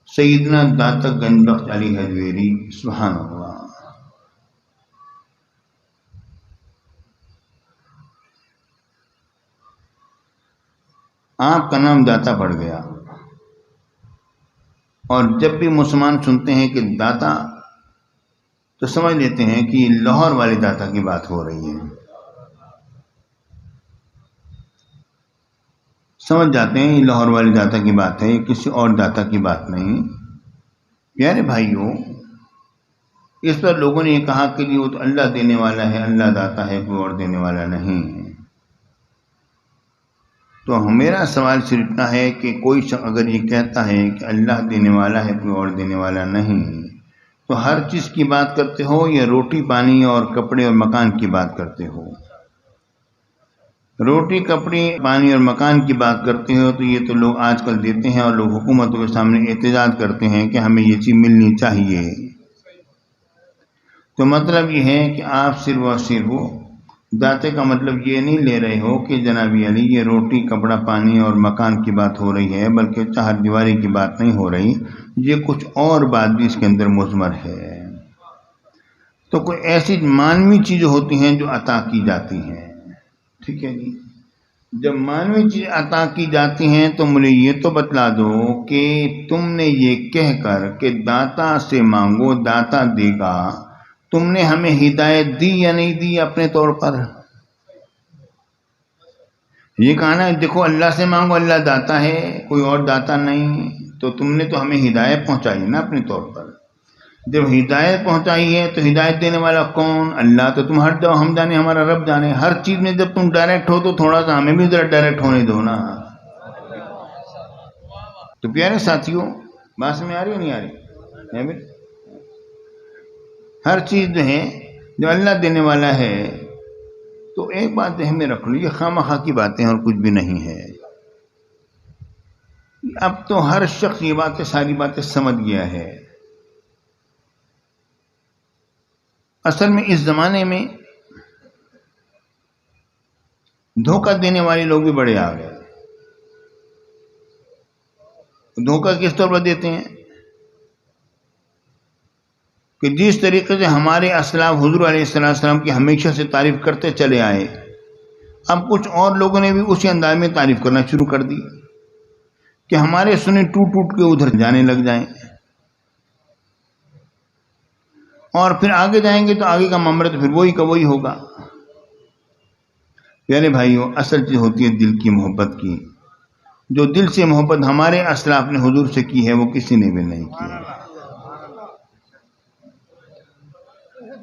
سیدنا داتا گنج بخش علی حجویری، سبحان اللہ۔ آپ کا نام داتا پڑ گیا، اور جب بھی مسلمان سنتے ہیں کہ داتا تو سمجھ لیتے ہیں کہ یہ لاہور والے داتا کی بات ہو رہی ہے، سمجھ جاتے ہیں یہ لاہور والے داتا کی بات ہے، کسی اور داتا کی بات نہیں۔ پیارے بھائیوں، اس پر لوگوں نے یہ کہا کہ وہ تو اللہ دینے والا ہے، اللہ داتا ہے، کوئی اور دینے والا نہیں ہے۔ تو میرا سوال صرف اتنا ہے کہ کوئی شخص اگر یہ کہتا ہے کہ اللہ دینے والا ہے، کوئی اور دینے والا نہیں، تو ہر چیز کی بات کرتے ہو یا روٹی پانی اور کپڑے اور مکان کی بات کرتے ہو؟ روٹی کپڑے پانی اور مکان کی بات کرتے ہو تو یہ تو لوگ آج کل دیتے ہیں، اور لوگ حکومتوں کے سامنے احتجاج کرتے ہیں کہ ہمیں یہ چیز ملنی چاہیے۔ تو مطلب یہ ہے کہ آپ صرف اور صرف داتے کا مطلب یہ نہیں لے رہے ہو کہ جناب علی یہ روٹی کپڑا پانی اور مکان کی بات ہو رہی ہے، بلکہ چہر دیواری کی بات نہیں ہو رہی، یہ کچھ اور بات بھی اس کے اندر مضمر ہے۔ تو کوئی ایسی مانوی چیزیں ہوتی ہیں جو عطا کی جاتی ہیں، ٹھیک ہے جی۔ جب مانوی چیزیں عطا کی جاتی ہیں تو مجھے یہ تو بتلا دو کہ تم نے یہ کہہ کر کہ داتا سے مانگو داتا دے گا، تم نے ہمیں ہدایت دی یا نہیں دی اپنے طور پر؟ یہ کہنا دیکھو اللہ سے مانگو اللہ داتا ہے، کوئی اور داتا نہیں، تو تم نے تو ہمیں ہدایت پہنچائی نا اپنے طور پر۔ جب ہدایت پہنچائی ہے تو ہدایت دینے والا کون؟ اللہ۔ تو تم ہٹ جاؤ، ہم جانے ہمارا رب جانے۔ ہر چیز میں جب تم ڈائریکٹ ہو تو تھوڑا سا ہمیں بھی ذرا ڈائریکٹ ہونے دو نا۔ تو پیارے ساتھیوں، بات میں آ رہی ہے نہیں آ رہی؟ ہر چیز جو ہے جو اللہ دینے والا ہے، تو ایک بات ذہن میں رکھ لو، یہ خواہ مخواہ کی باتیں اور کچھ بھی نہیں ہے۔ اب تو ہر شخص یہ باتیں ساری باتیں سمجھ گیا ہے۔ اصل میں اس زمانے میں دھوکہ دینے والے لوگ بھی بڑے آ گئے۔ دھوکہ کس طور پر دیتے ہیں کہ جس طریقے سے ہمارے اسلاف حضور علیہ السلام کی ہمیشہ سے تعریف کرتے چلے آئے، اب کچھ اور لوگوں نے بھی اسی انداز میں تعریف کرنا شروع کر دی کہ ہمارے سنے ٹوٹ ٹوٹ کے ادھر جانے لگ جائیں، اور پھر آگے جائیں گے تو آگے کا معاملہ تو پھر وہی کا وہی ہوگا۔ پیارے بھائیوں، اصل چیز ہوتی ہے دل کی محبت کی۔ جو دل سے محبت ہمارے اسلاف نے حضور سے کی ہے وہ کسی نے بھی نہیں کی ہے۔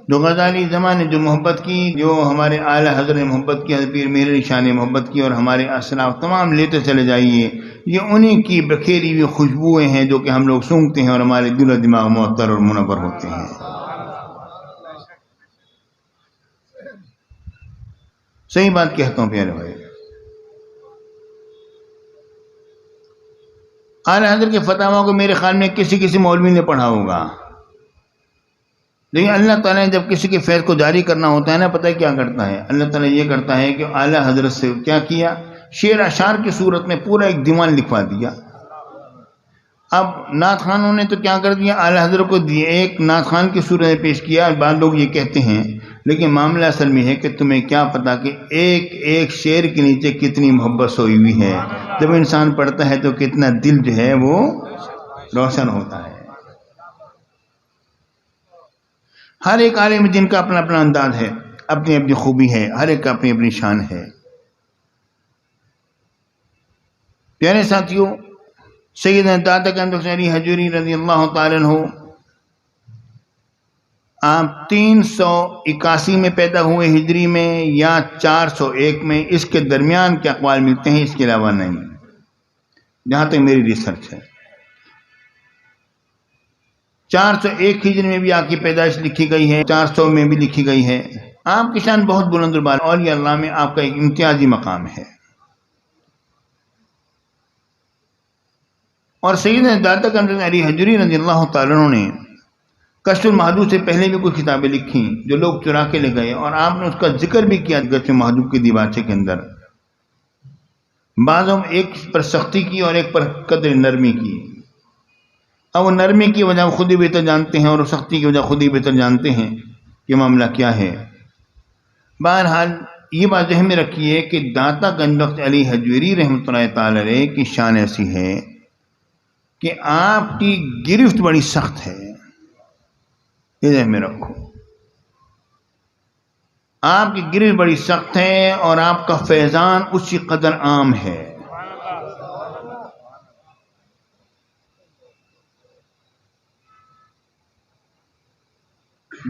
جو غزالی زمان نے جو محبت کی، جو ہمارے اعلیٰ حضرت نے محبت کی، حضرت پیر مہر علی شاہ نے محبت کی، اور ہمارے اسلاف تمام لیتے چلے جائیے، یہ انہی کی بکھیری ہوئی خوشبوئیں ہیں جو کہ ہم لوگ سونگھتے ہیں اور ہمارے دل و دماغ معطر اور منور ہوتے ہیں۔ صحیح بات کہتا ہوں پیارے بھائی۔ اعلیٰ حضرت کے فتاویٰ کو میرے خیال میں کسی مولوی نے پڑھا ہوگا، لیکن اللہ تعالیٰ نے جب کسی کے فیض کو جاری کرنا ہوتا ہے نا، پتہ ہے کیا کرتا ہے؟ اللہ تعالیٰ یہ کرتا ہے کہ اعلیٰ حضرت سے کیا کیا، شعر اشعار کی صورت میں پورا ایک دیوان لکھوا دیا۔ اب نعت خانوں نے تو کیا کر دیا، اعلیٰ حضرت کو دیے ایک نعت خان کی صورت میں پیش کیا۔ بعض لوگ یہ کہتے ہیں، لیکن معاملہ اصل میں ہے کہ تمہیں کیا پتا کہ ایک ایک شعر کے نیچے کتنی محبت سوئی ہوئی ہے۔ جب انسان پڑھتا ہے تو کتنا دل جو ہے وہ روشن ہوتا ہے۔ ہر ایک عالم دین کا اپنا اپنا انداز ہے، اپنی اپنی خوبی ہے، ہر ایک کا اپنی اپنی شان ہے۔ پیارے ساتھیوں، سیدنا داتا گنج بخش علی حجویری رضی اللہ تعالیٰ عنہ آپ 381 میں پیدا ہوئے ہجری میں یا 401 میں، اس کے درمیان کے اقوال ملتے ہیں، اس کے علاوہ نہیں، جہاں تک میری ریسرچ ہے۔ 401 ہجری میں بھی آپ کی پیدائش لکھی گئی ہے، 400 میں بھی لکھی گئی ہے۔ آپ کی شان بہت بلند و بالا، اولیاء اللہ میں آپ کا ایک امتیازی مقام ہے۔ اور سیدنا داتا گنج بخش علی حجویری رضی اللہ تعالیٰ عنہ نے کشف المحجوب سے پہلے بھی کچھ کتابیں لکھی جو لوگ چرا کے لے گئے، اور آپ نے اس کا ذکر بھی کیا کشف المحجوب کی دیباچے کے اندر۔ بعضوں ایک پر سختی کی اور ایک پر قدر نرمی کی۔ اب وہ نرمی کی وجہ خود ہی بہتر جانتے ہیں اور سختی کی وجہ خود ہی بہتر جانتے ہیں کہ معاملہ کیا ہے۔ بہرحال یہ بات ذہن میں رکھیے کہ داتا گنج بخش علی حجویری رحمۃ اللہ تعالی علیہ کی شان ایسی ہے کہ آپ کی گرفت بڑی سخت ہے، یہ ذہن میں رکھو، آپ کی گرفت بڑی سخت ہے اور آپ کا فیضان اسی قدر عام ہے۔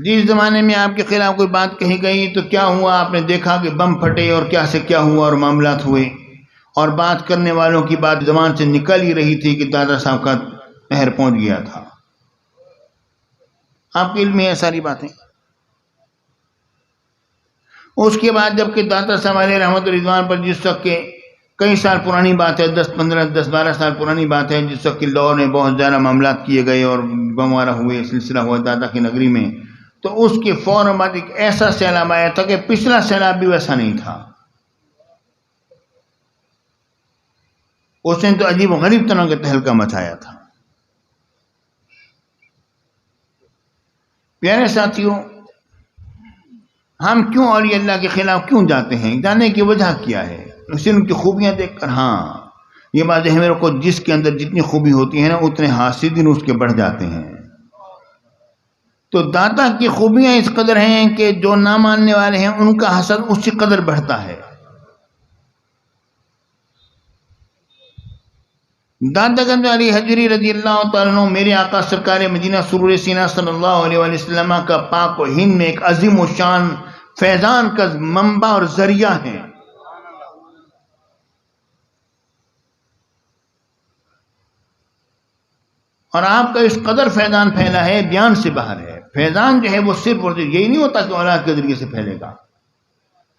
جس زمانے میں آپ کے خلاف کوئی بات کہی گئی تو کیا ہوا، آپ نے دیکھا کہ بم پھٹے اور کیا سے کیا ہوا اور معاملات ہوئے، اور بات کرنے والوں کی بات زبان سے نکل ہی رہی تھی کہ دادا صاحب کا پہر پہنچ گیا تھا۔ آپ کے علم میں ہے ساری باتیں۔ اس کے بعد جب کہ داتا صاحب علیہ رحمت رضوان پر جس وقت کے کئی سال پرانی بات ہے، 10 12 سال پرانی بات ہے، جس وقت کے دور میں بہت زیادہ معاملات کیے گئے اور بم وغیرہ ہوئے، سلسلہ ہوا دادا کی نگری میں، تو اس کے فوراً بعد ایک ایسا سیلاب آیا تھا کہ پچھلا سیلاب بھی ویسا نہیں تھا۔ اس نے تو عجیب و غریب طرح کا تہلکہ مچایا تھا۔ پیارے ساتھیوں، ہم کیوں اولیاء اللہ کے خلاف کیوں جاتے ہیں؟ جانے کی وجہ کیا ہے؟ اسے ان کی خوبیاں دیکھ کر۔ ہاں، یہ بات ہے میرے کو، جس کے اندر جتنی خوبی ہوتی ہے نا اتنے حاسدین اس کے بڑھ جاتے ہیں۔ تو داتا کی خوبیاں اس قدر ہیں کہ جو نہ ماننے والے ہیں ان کا حسد اسی قدر بڑھتا ہے۔ داتا گنج علی حجویری رضی اللہ تعالیٰ عنہ میرے آقا سرکار مدینہ سرور سینہ صلی اللہ علیہ وسلم کا پاک و ہند میں ایک عظیم و شان فیضان کا منبع اور ذریعہ ہے۔ اور آپ کا اس قدر فیضان پھیلا ہے، بیان سے باہر ہے۔ فیضان جو ہے وہ صرف اور یہی نہیں ہوتا کہ اولاد کے ذریعے سے پھیلے گا،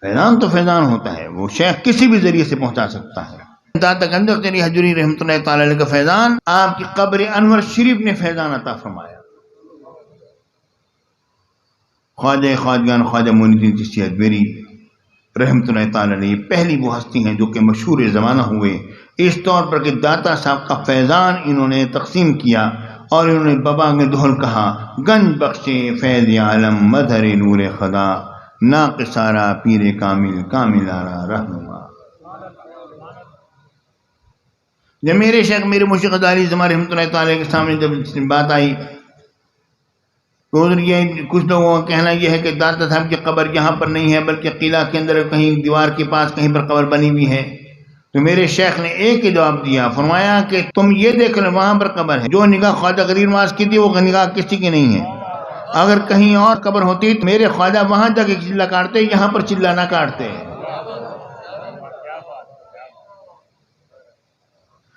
فیضان تو فیضان ہوتا ہے، وہ شیخ کسی بھی ذریعے سے پہنچا سکتا ہے۔ داتا گنج بخش علی حجویری رحمۃ اللہ تعالی علیہ کا فیضان آپ کی قبر انور شریف نے فیضان عطا فرمایا۔ خواجہ خواجگان خواجہ معین الدین چشتی حجویری رحمۃ اللہ تعالی علیہ پہلی وہ ہستی ہیں جو کہ مشہور زمانہ ہوئے اس طور پر کہ داتا صاحب کا فیضان انہوں نے تقسیم کیا اور انہوں نے بابا میں دہل کہا، گنج بخش فیض عالم مظہر نور خدا، ناقصارا پیر کامل کامل آرا رہنما۔ جب میرے شیخ میرے مرشد غزالی زمان رحمۃ اللہ تعالی کے سامنے جب بات آئی تو ادھر یہ کچھ لوگوں کا کہنا یہ ہے کہ داتا صاحب کی قبر یہاں پر نہیں ہے بلکہ قلعہ کے اندر کہیں دیوار کے پاس کہیں پر قبر بنی ہوئی ہے۔ تو میرے شیخ نے ایک ہی جواب دیا، فرمایا کہ تم یہ دیکھ لو وہاں پر قبر ہے، جو نگاہ خواجہ غریب نواز کی تھی وہ نگاہ کسی کی نہیں ہے۔ اگر کہیں اور قبر ہوتی تو میرے خواجہ وہاں جا کے چلہ کاٹتے، یہاں پر چلہ نہ کاٹتے۔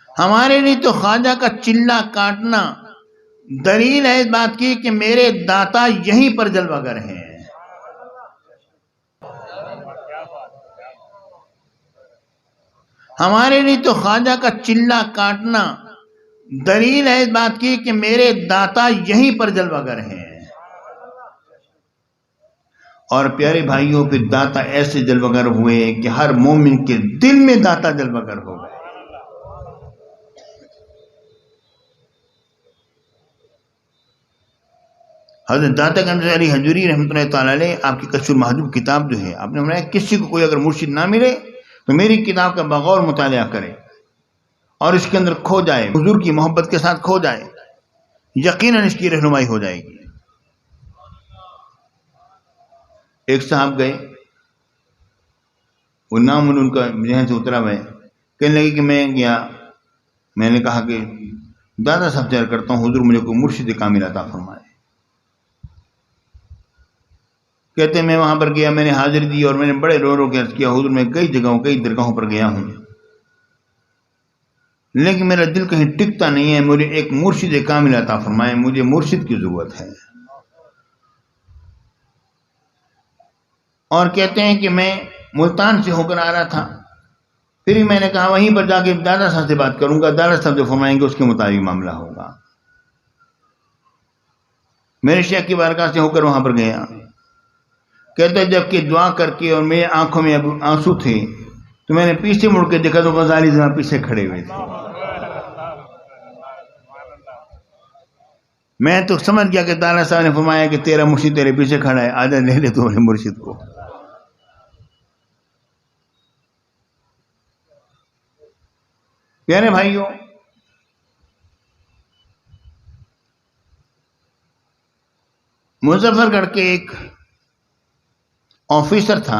ہمارے لیے تو خواجہ کا چلہ کاٹنا دلیل ہے اس بات کی کہ میرے داتا یہیں پر جلوہ گر ہیں۔ ہمارے لیے تو خواجہ کا چلہ کاٹنا دلیل ہے اس بات کی کہ میرے داتا یہیں پر جلوہ گر ہیں۔ اور پیارے بھائیوں، پھر داتا ایسے جلوہ گر ہوئے کہ ہر مومن کے دل میں داتا جلوہ گر ہو گئے۔ حضرت داتا گنج علی حجویری رحمۃ اللہ تعالی علیہ آپ کی کشف المحجوب کتاب جو ہے، آپ نے فرمایا کسی کو کوئی اگر مرشد نہ ملے تو میری کتاب کا بغور مطالعہ کرے اور اس کے اندر کھو جائے، حضور کی محبت کے ساتھ کھو جائے، یقیناً اس کی رہنمائی ہو جائے گی۔ ایک صاحب گئے، وہ نام ان کا ذہن سے اترا ہوئے، کہنے لگے کہ میں گیا، میں نے کہا کہ دادا صاحب چہر کرتا ہوں، حضور مجھے کوئی مرشد کامل عطا فرمائے۔ کہتے ہیں میں وہاں پر گیا، میں نے حاضری دی اور میں نے بڑے رو رو کے عرض کیا، حضور میں کئی جگہوں کئی درگاہوں پر گیا ہوں لیکن میرا دل کہیں ٹکتا نہیں ہے، مجھے ایک مرشد کامل عطا فرمائے، مجھے مرشد کی ضرورت ہے۔ اور کہتے ہیں کہ میں ملتان سے ہو کر آ رہا تھا، پھر ہی میں نے کہا وہیں پر جا کے دادا صاحب سے بات کروں گا، دادا صاحب جو فرمائیں گے اس کے مطابق معاملہ ہوگا۔ میرے شیخ کی بارگاہ سے ہو کر وہاں پر گیا، کہتے جب کہ دعا کر کے اور میرے آنکھوں میں آنسو تھے تو میں نے پیچھے مڑ کے دیکھا تو غزالی زمان پیچھے کھڑے ہوئے تھے۔ میں تو سمجھ گیا کہ تعالیٰ صاحب نے فرمایا کہ تیرا مرشد تیرے پیچھے کھڑا ہے، آدھا لے لے تو اپنے مرشد کو۔ پیارے بھائیوں، مظفر گڑھ کے ایک آفیسر تھا،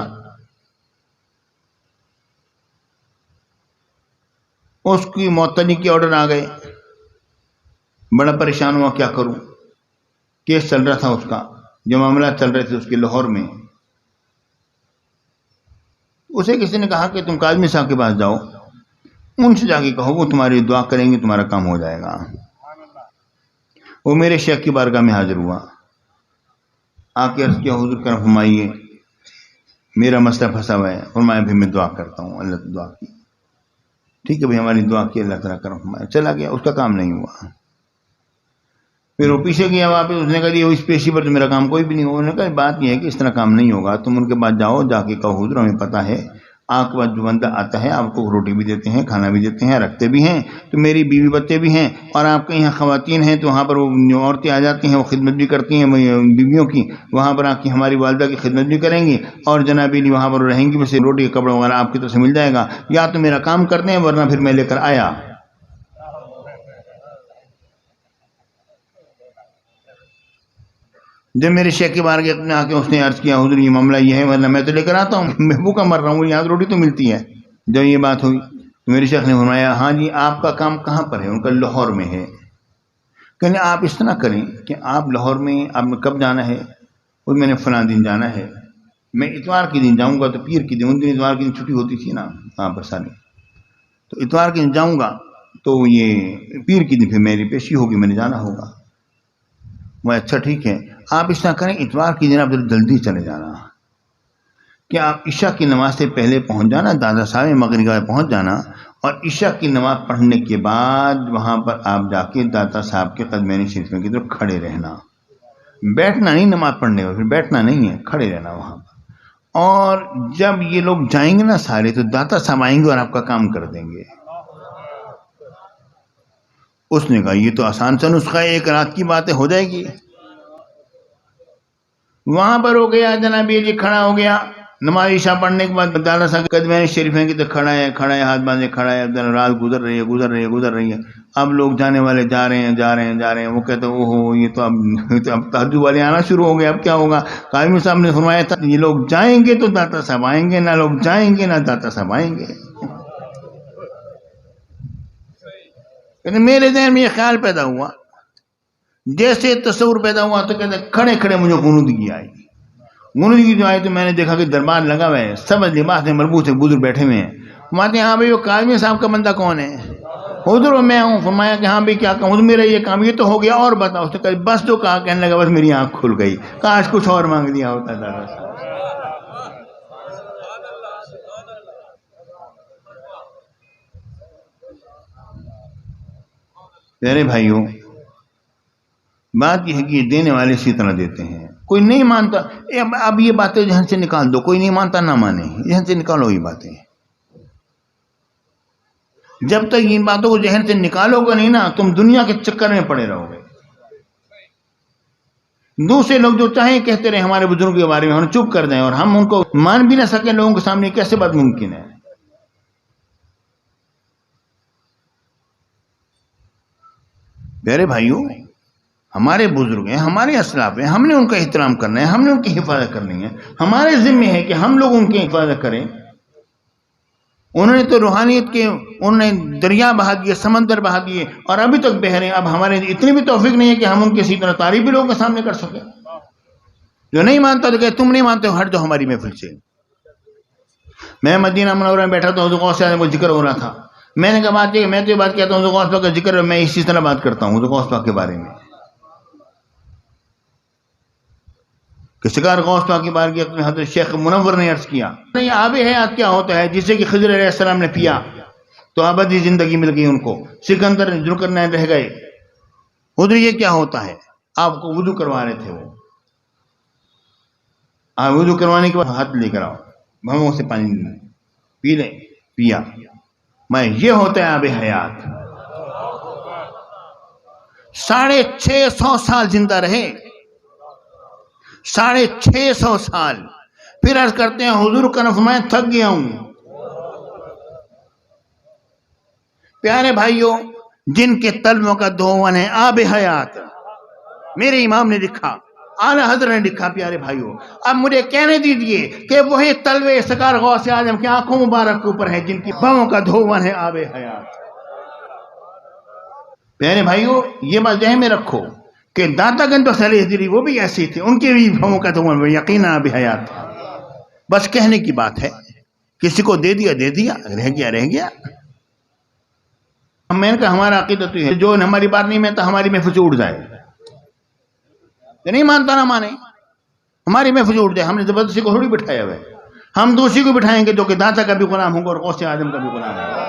اس کی معطلی کے آرڈر آ گئے، بڑا پریشان ہوا کیا کروں، کیس چل رہا تھا اس کا، جو معاملات چل رہے تھے اس کے لاہور میں۔ اسے کسی نے کہا کہ تم کاظمی صاحب کے پاس جاؤ، ان سے جا کے کہو وہ تمہاری دعا کریں گے، تمہارا کام ہو جائے گا۔ وہ میرے شیخ کی بارگاہ میں حاضر ہوا، آ کے عرض کیا حضور کرم فرمائیے میرا مسئلہ پھنسا ہوا ہے۔ فرمایا بھی میں دعا کرتا ہوں، اللہ دعا کی، ٹھیک ہے بھائی ہماری دعا کی، اللہ تعالیٰ کرم فرمایا۔ چلا گیا، اس کا کام نہیں ہوا۔ پھر وہ پیچھے گیا واپس، اس نے کہا جی اس پیشی پر تو میرا کام کوئی بھی نہیں ہوا۔ انہوں نے کہا بات یہ ہے کہ اس طرح کام نہیں ہوگا، تم ان کے پاس جاؤ، جا کے کہو حضور ہمیں پتہ ہے آپ کے پاس جو بندہ آتا ہے آپ کو روٹی بھی دیتے ہیں، کھانا بھی دیتے ہیں، رکھتے بھی ہیں، تو میری بیوی بچے بھی ہیں، اور آپ کے یہاں خواتین ہیں تو وہاں پر وہ عورتیں آ جاتی ہیں، وہ خدمت بھی کرتی ہیں بیویوں کی، وہاں پر آ کے ہماری والدہ کی خدمت بھی کریں گی، اور جنابی علی وہاں پر رہیں گی، ویسے روٹی کپڑا وغیرہ آپ کی طرف سے مل جائے گا، یا تو میرا کام کرتے ہیں ورنہ پھر میں لے کر آیا۔ جب میرے شیخ کے بارگاہ میں آ کے اس نے عرض کیا حضور یہ معاملہ یہ ہے، ورنہ میں تو لے کر آتا ہوں، میں بھوکا مر رہا ہوں، یہاں روٹی تو ملتی ہے۔ جب یہ بات ہوئی تو میرے شیخ نے فرمایا ہاں جی آپ کا کام کہاں پر ہے؟ ان کا لاہور میں ہے۔ کہنے آپ اس طرح کریں کہ آپ لاہور میں آپ نے کب جانا ہے؟ اور میں نے فلاں دن جانا ہے، میں اتوار کے دن جاؤں گا، تو پیر کے دن، ان دن اتوار کے دن چھٹی ہوتی تھی نا وہاں پر ساری، تو اتوار کے دن جاؤں گا، تو یہ پیر کے دن پھر میری پیشی ہوگی، میں نے جانا ہوگا۔ وہ اچھا ٹھیک ہے، آپ اس طرح کریں اتوار کی دن آپ جلدی چلے جانا، کہ آپ عشاء کی نماز سے پہلے پہنچ جانا، دادا صاحب مغربگاہ پہنچ جانا، اور عشاء کی نماز پڑھنے کے بعد وہاں پر آپ جا کے دادا صاحب کے قدمین شریفوں کی طرف کھڑے رہنا، بیٹھنا نہیں، نماز پڑھنے کا پھر بیٹھنا نہیں ہے، کھڑے رہنا وہاں پر۔ اور جب یہ لوگ جائیں گے نا سارے، تو دادا صاحب آئیں گے اور آپ کا کام کر دیں گے۔ اس نے کہا یہ تو آسان سا نسخہ ہے، ایک رات کی بات ہے، ہو جائے گی۔ وہاں پر ہو گیا، جناب یہ کھڑا ہو گیا، نماز عشاء پڑھنے کے بعد دادا صاحب قدمین شریفین کی تو کھڑا ہے، ہاتھ باندھے کھڑا ہے، رات گزر رہی ہے۔ اب لوگ جانے والے جا رہے ہیں، وہ کہتے ہیں اوہو یہ تو اب تہجد والے آنا شروع ہو گئے، اب کیا ہوگا؟ قاضی صاحب نے فرمایا تھا یہ لوگ جائیں گے تو داتا صاحب آئیں گے، نہ لوگ جائیں گے نہ داتا صاحب آئیں گے۔ میرے ذہن میں یہ خیال پیدا ہوا، جیسے تصور پیدا ہوا تو کہتے کھڑے کھڑے مجھے غنودگی آئی۔ غنودگی جو آئی تو میں نے دیکھا کہ دربار لگا ہوا ہے، سب لباس میں مربوط ہے، بزرگ بیٹھے ہوئے ہیں۔ فرماتے ہیں ہاں بھائی وہ قاضی صاحب کا بندہ کون ہے؟ حضور میں ہوں۔ فرمایا کہ ہاں بھائی کیا کہوں، میرا یہ کام یہ تو ہو گیا، اور بتاؤ۔ اس نے کہا بس جو کہا، کہنے لگا بس میری آنکھ کھل گئی، کاش کچھ اور مانگ دیا ہوتا دادا صاحب۔ پیارے بھائیوں، بات یہ ہے کہ یہ دینے والے اسی طرح دیتے ہیں، کوئی نہیں مانتا، اب یہ باتیں ذہن سے نکال دو، کوئی نہیں مانتا نہ مانے، ذہن سے نکالو یہ باتیں۔ جب تک ان باتوں کو ذہن سے نکالو گے نہیں نا، تم دنیا کے چکر میں پڑے رہو گے۔ دوسرے لوگ جو چاہیں کہتے رہے ہمارے بزرگوں کے بارے میں، ہم چپ کر دیں اور ہم ان کو مان بھی نہ سکیں لوگوں کے سامنے، کیسے بات ممکن ہے؟ پیارے بھائیوں، ہمارے بزرگ ہیں، ہمارے اسلاف ہیں، ہم نے ان کا احترام کرنا ہے، ہم نے ان کی حفاظت کرنی ہے، ہمارے ذمہ ہے کہ ہم لوگ ان کی حفاظت کریں۔ انہوں نے تو روحانیت کے، انہوں نے دریا بہا دیے، سمندر بہا دیے، اور ابھی تک بہ رہے ہیں۔ اب ہمارے اتنی بھی توفیق نہیں ہے کہ ہم ان کی اسی طرح تعریف بھی لوگوں کے سامنے کر سکیں۔ جو نہیں مانتا تو کہ تم نہیں مانتے ہو، ہٹ جاؤ ہماری محفل سے۔ میں مدینہ منورہ میں بیٹھا تھا، حضور غوث پاک کا ذکر ہو رہا تھا، میں نے کہا بات یہ کہ میں تو یہ بات کہتا ہوں حضور غوث پاک کا ذکر، میں اسی طرح بات کرتا ہوں حضور غوث پاک کے بارے میں، کہ سرکار غوث پاک کے بارے میں حضرت شیخ منور نے عرض کیا نہیں آب حیات کیا ہوتا ہے، جسے کہ خضر علیہ السلام نے پیا تو ابدی زندگی مل گئی ان کو، سکندر ذوالقرنین رہ گئے۔ حضور یہ کیا ہوتا ہے؟ آپ کو وضو کروا رہے تھے، وہ آپ وضو کروانے کے بعد ہاتھ لے کر آؤ، بھووں سے پانی پی لیں، پیا، میں یہ ہوتا ہے آب حیات۔ 650 سال زندہ رہے، 650 سال. پھر عرض کرتے ہیں حضور کا نفس میں تھک گیا ہوں. پیارے بھائیوں، جن کے تلووں کا دھون ہے آب حیات، میرے امام نے لکھا، اعلیٰ حضرت نے لکھا. پیارے بھائیوں، اب مجھے کہنے دیجئے کہ وہی تلوے سرکار غوث اعظم کی آنکھوں مبارک کے اوپر ہے جن کی بہوں کا دھون ہے آب حیات. پیارے بھائیوں، یہ بات ذہن میں رکھو کہ داتا گنج بخش علیہ حضری وہ بھی ایسی تھے، ان کے بھی بہوں کا دھون یقیناً آب حیات تھا. بس کہنے کی بات ہے، کسی کو دے دیا دے دیا، رہ گیا رہ گیا. میں نے کہا ہمارا عقیدہ تو ہے جو ہماری بات نہیں مانتا ہماری محفل سے اٹھ جائے. نہیں مانتا نہ مانے، ہماری محفل سے اٹھ جائے. ہم نے زبردستی کو تھوڑی بٹھایا ہوا ہے. ہم دوسری کو بٹھائیں گے جو کہ داتا کا بھی غلام ہوگا اور غوث اعظم کا بھی غلام ہوگا.